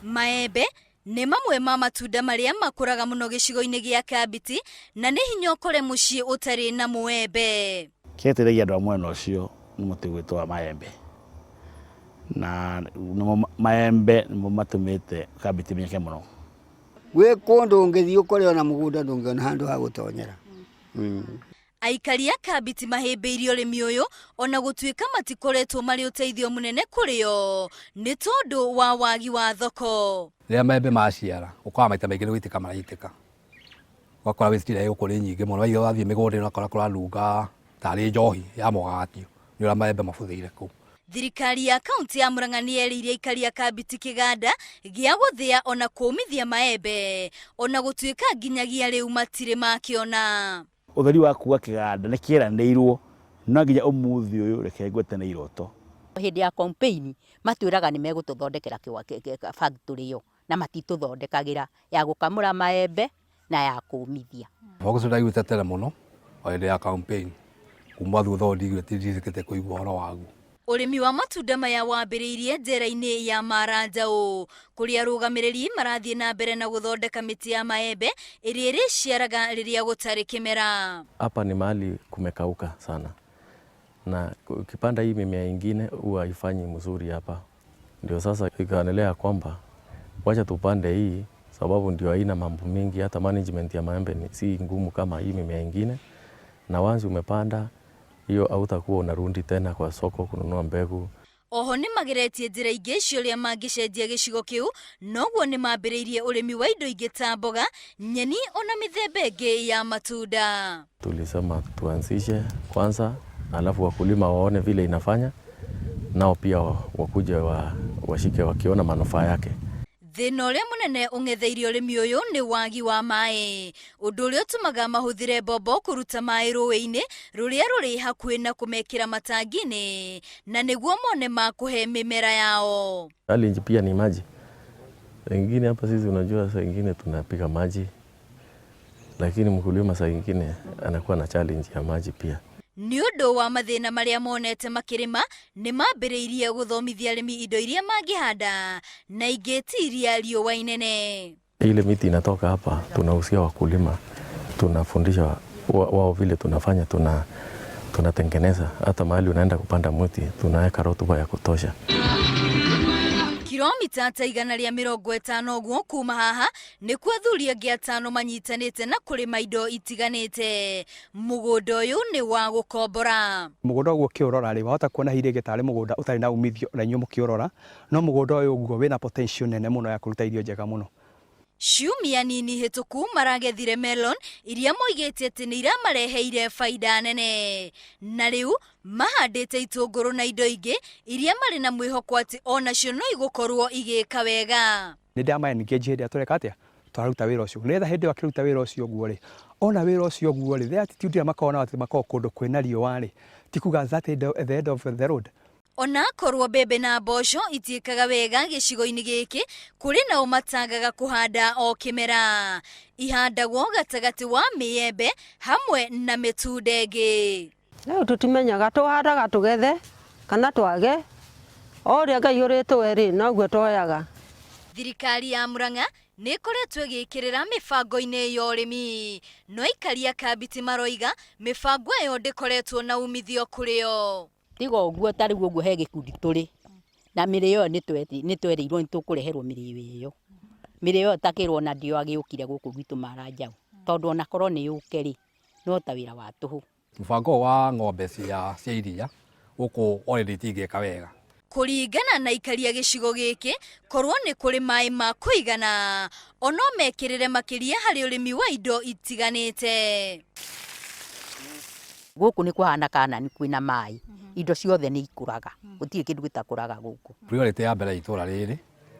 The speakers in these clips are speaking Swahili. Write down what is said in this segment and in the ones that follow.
Maembe nĩ mamwe ma matunda marĩa makũraga mũno gĩcigo-inĩ gĩa Kambiti na nĩ hinya ũkore mũciĩ ũtarĩ na mũembe. Kĩeteithagia andũ a mwena ũcio nĩ mũtĩ gwĩtwo maembe. Na maembe nĩmo matũmĩte Kambiti menyeke mũno. Gwĩ kũndũ ũngĩthiĩ ũkore ona mũgũnda ndũngĩona handũ ha gũtonyera. Aikari a Kambiti mahĩmbĩirie ũrĩmi ũyũ ona gũtuĩka matikoretwo marĩ ũteithio mũnene kũrĩ o nĩ tondũ wa wagi wa thoko. Rĩrĩa maembe maciara ũkoraga maita maingĩ nĩ gũitĩka maraitĩka. Ũgakora wĩtira gũkũ nyingĩ mũno, waitha wathiĩ mĩgũnda ũgakora kũranunga tarĩ njohi ya mũgatio nĩ ũrĩa maembe mabũthĩire kũu. Thirikari ya kaunti ya Murang'a nĩ yerĩire aikari a Kambiti kĩganda gĩa gũthĩa ona kũmithia maembe ona gũtuĩka nginyagia rĩu matirĩ makĩona. Ũtheri wa kuga kĩganda nĩ kĩeranĩirwo no nginya ũmũthĩ ũyũ reke ngwete nĩ iroto. Hĩndĩ ya campaign matwĩraga nĩ megũtũthondekera factory ĩyo na matitũthondekagĩra ya gũkamũra maembe na ya kũmithia. Ũgũcoka gũtetera mũno o hĩndĩ ya campaign kuma thutha ndigire tindikĩte kũigua ũhoro waguo. Ũrĩmi wa matunda maya wambĩrĩirie njĩra-inĩ ya Maranjaũ kũrĩa arũgamĩrĩri marathiĩ na mbere na gũthondeka mĩtĩ ya maembe ĩrĩa ĩrĩciaraga rĩrĩa gũtarĩ kĩmera. Hapa ni mahali kumekauka sana na ukipanda hii mimea ingine huwa haifanyi mzuri hapa. Ndio sasa ikaonelea kwamba wacha tupande hii sababu ndio haina mambo mingi, hata management ya maembe si ngumu kama hii mimea ingine, na once umepanda hiyo hautakuwa unarudi tena kwa soko kununua mbegu. Oho nĩ mageretie njĩra ingĩ ciũrĩa mangĩcenjia gĩcigo kĩu, noguo nĩ mambĩrĩirie ũrĩmi wa indo ingĩ ta mboga, nyeni ona mĩthemba ĩngĩ ya matunda. Tulisema tuanzishe kwanza, alafu wakulima waone vile inafanya, nao pia wakuje washike wakiona manufaa yake. Thina ũrĩa mũnene ũng'etheirie ũrĩmi ũyũ nĩ wagi wa maĩ, ũndũ ũrĩa ũtũmaga mahũthĩre mbombo kũruta maĩ rũĩ-inĩ rũrĩa rũrĩ hakuhĩ na kũmekĩra matangi-inĩ na nĩguo mone ma kũhe mĩmera yao. Challenge pia ni maji. Wengine hapa sisi unajua saa ingine tunapiga maji, lakini mkulima saa ingine anakuwa na challenge ya maji pia. Nĩ ũndũ wa mathĩna marĩa monete makĩrĩma nĩ mambĩrĩirie gũthomithia arĩmi indo iria mangĩhanda na ingĩtiria riũa inene. Ile miti inatoka hapa tunahusia wakulima, tunafundisha wao vile tunafanya, tunatengeneza hata mahali unaenda kupanda mti tunaweka rotuba ya kutosha. Kilomita ta 150 ũguo kuma haha nĩ kuo athuri angĩ atano manyitanĩte na kũrĩma indo itiganite. Mũgũnda ũyũ nĩ wa gũkombora. Mũgũnda ũguo ũkĩũrora rĩ wahota kuona hihi rĩngĩ tarĩ mũgũnda ũtarĩ na umithio na inyuĩ mũkĩũrora, no mũgũnda ũyũ ũguo wĩna potential nene mũno ya kũruta irio njega mũno. Ciumia nini hĩtũku maragethire melon iria moigĩte atĩ nĩ iramareheire faida nene, na rĩu mahandĩte itũngũrũ na indo ingĩ iria marĩ na mwĩhoko atĩ onacio no igũkorwo igĩka wega. Nĩ ndama engage hĩndĩ atũreka atĩa twaruta wĩra ũcio, nĩgetha hĩndĩ wakĩruta wĩra ũcio ũguo rĩ, ona wĩra ũcio ũguo rĩ, the attitude makona atĩ makoo kũndũ kwĩna riũa rĩ, ti kuga that the end of the road. Ona korwo mbembe na mboco itiĩkaga wega gĩcigo-inĩ gĩkĩ, kũrĩ nao matangaga kũhanda o kĩmera. Ihandagwo gatagatĩ wa mĩembe hamwe na mĩtunda ĩngĩ. Rĩu tũtimenyaga tũhandaga tũgethe kana twage, o ũrĩa Ngai ũrĩtũhe rĩ noguo twoyaga. Thirikari ya Murang'a nĩ ĩkoretwo ĩgĩkĩrĩra mĩbango-inĩ ya ũrĩmi, no aikari a Kambiti maroiga mĩbango ĩyo ndĩkoretwo na umithio kũrĩ o. Tiga ũguo tarĩ ũguo he gĩkundi tũrĩ na mĩrĩo nĩ twerirwo nĩ tũkũreherwo mĩrĩo ĩyo. Mĩrĩo takĩrwo na ndio agĩũkire gũkũ gwitũ Maranjaũ, tondũ ona korwo nĩ yũke rĩ no ta wĩra wa tũhũ. Mũbango wa ng'ombe cia iria gũkũ already tingĩka wega. Kũringana na aikari a gĩcigo gĩkĩ, korwo nĩ kũrĩ maĩ ma kũigana, ono mekirire makiria harĩ ũrĩmi wa indo itiganite. Gũkũ nĩ kũhana kana nĩ kwĩna maĩ, indo ciothe nĩ ikũraga, gũtirĩ kĩndũ gĩtakũraga gũkũ. Priority ya mbere itũra rĩrĩ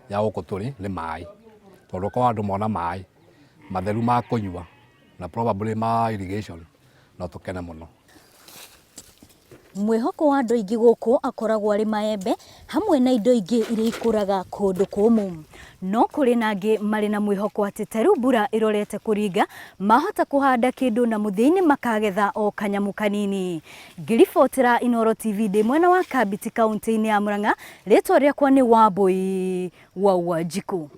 ya gũkũ tũrĩ nĩ maĩ, tondũ kwa andũ mona maĩ matheru ma kũnyua na probably ma irrigation no tũkene mũno. mwihoko wa andu aingi guku akoragwo ari maembe hamwe na indo ingi iria ikuraga kundu kuumu. No kuri nangi mari na mwihoko ati taru mbura irorete kuringa mahota kuhanda kindu na muthini makagetha o kanyamu kanini. Ngiribotera Inooro TV ndi mwena wa Kambiti kaunti-ini ya Murang'a, ritwa riakwa ni Wambui wa Gicunji.